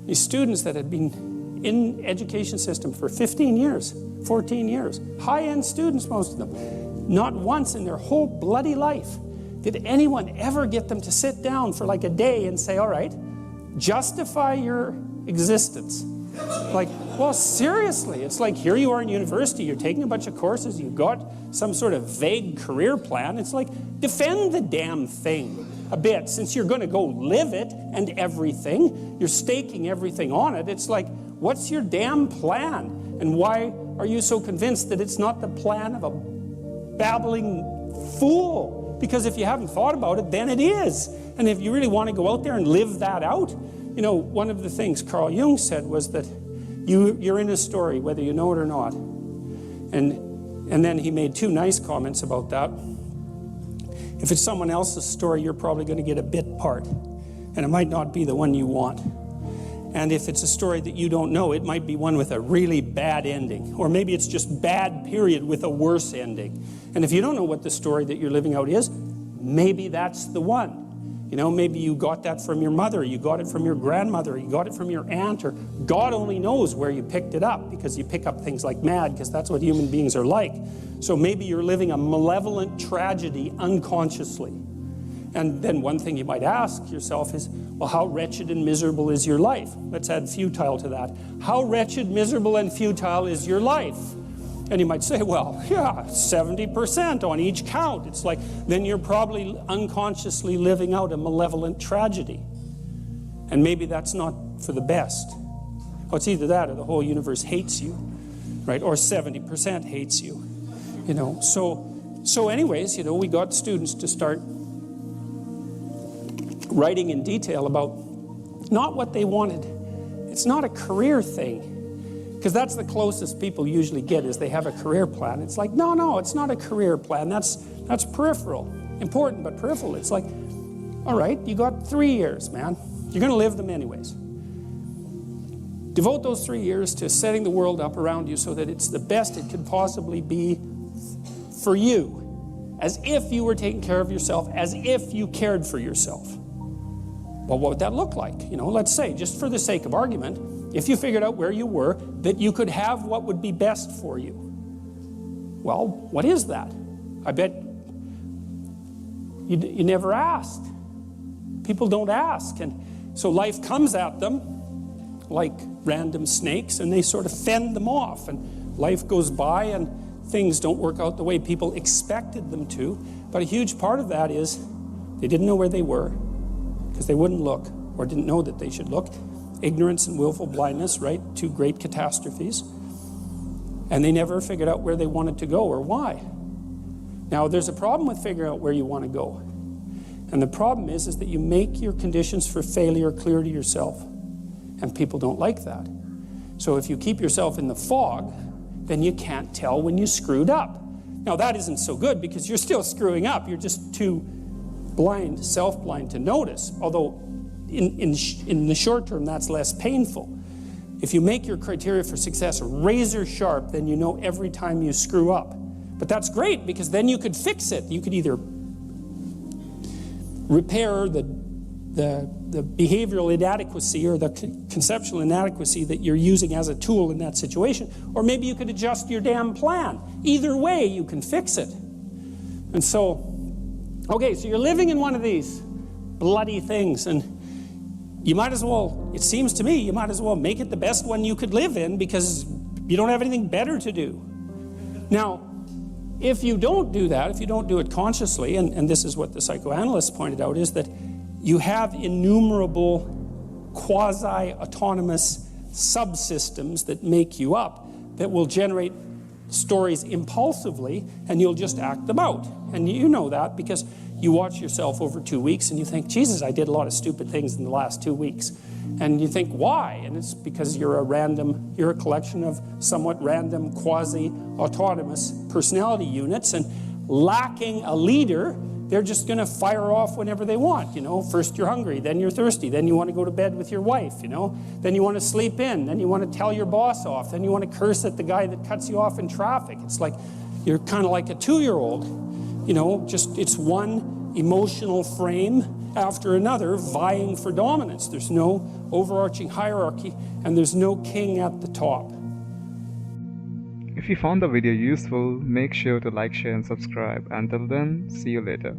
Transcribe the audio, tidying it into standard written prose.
These students that had been in education system for 15 years, 14 years, high-end students, most of them, not once in their whole bloody life did anyone ever get them to sit down for like a day and say, all right, justify your existence. Like, well, seriously, it's like here you are in university, you're taking a bunch of courses, you've got some sort of vague career plan. It's like, defend the damn thing a bit, since you're going to go live it and everything. You're staking everything on it. It's like, what's your damn plan? And why are you so convinced that it's not the plan of a babbling fool? Because if you haven't thought about it, then it is. And if you really want to go out there and live that out, you know, one of the things Carl Jung said was that you're in a story, whether you know it or not. And then he made two nice comments about that. If it's someone else's story, you're probably going to get a bit part. And it might not be the one you want. And if it's a story that you don't know, it might be one with a really bad ending. Or maybe it's just bad, period, with a worse ending. And if you don't know what the story that you're living out is, maybe that's the one. You know, maybe you got that from your mother, you got it from your grandmother, you got it from your aunt, or God only knows where you picked it up, because you pick up things like mad, because that's what human beings are like. So maybe you're living a malevolent tragedy unconsciously. And then one thing you might ask yourself is, well, how wretched and miserable is your life? Let's add futile to that. How wretched, miserable, and futile is your life? And you might say, well, yeah, 70% on each count. It's like, then you're probably unconsciously living out a malevolent tragedy. And maybe that's not for the best. Oh, it's either that or the whole universe hates you, right? Or 70% hates you, you know. So anyways, you know, we got students to start writing in detail about not what they wanted. It's not a career thing. Because that's the closest people usually get, is they have a career plan. It's like, no, it's not a career plan. That's peripheral. Important, but peripheral. It's like, all right, you got 3 years, man. You're going to live them anyways. Devote those 3 years to setting the world up around you so that it's the best it could possibly be for you. As if you were taking care of yourself, as if you cared for yourself. Well, what would that look like? You know, let's say, just for the sake of argument, if you figured out where you were, that you could have what would be best for you. Well, what is that? I bet you never asked. People don't ask. And so life comes at them like random snakes, and they sort of fend them off. And life goes by, and things don't work out the way people expected them to. But a huge part of that is they didn't know where they were because they wouldn't look, or didn't know that they should look. Ignorance and willful blindness, right? Two great catastrophes. And they never figured out where they wanted to go or why. Now, there's a problem with figuring out where you want to go. And the problem is that you make your conditions for failure clear to yourself. And people don't like that. So if you keep yourself in the fog, then you can't tell when you screwed up. Now, that isn't so good because you're still screwing up. You're just too blind, self-blind to notice. Although in the short term, that's less painful. If you make your criteria for success razor sharp, then you know every time you screw up. But that's great, because then you could fix it. You could either repair the behavioral inadequacy or the conceptual inadequacy that you're using as a tool in that situation, or maybe you could adjust your damn plan. Either way, you can fix it. And so, okay, so you're living in one of these bloody things, and you might as well, it seems to me, you might as well make it the best one you could live in, because you don't have anything better to do. Now, if you don't do that, if you don't do it consciously, and this is what the psychoanalysts pointed out, is that you have innumerable quasi-autonomous subsystems that make you up, that will generate stories impulsively, and you'll just act them out. And you know that because you watch yourself over 2 weeks and you think, Jesus, I did a lot of stupid things in the last 2 weeks. And you think, why? And it's because you're a collection of somewhat random quasi-autonomous personality units, and lacking a leader, they're just going to fire off whenever they want. You know, first you're hungry, then you're thirsty, then you want to go to bed with your wife, you know, then you want to sleep in, then you want to tell your boss off, then you want to curse at the guy that cuts you off in traffic. It's like you're kind of like a 2-year-old, you know, just it's one emotional frame after another vying for dominance. There's no overarching hierarchy, and there's no king at the top. If you found the video useful, make sure to like, share and subscribe. Until then, see you later.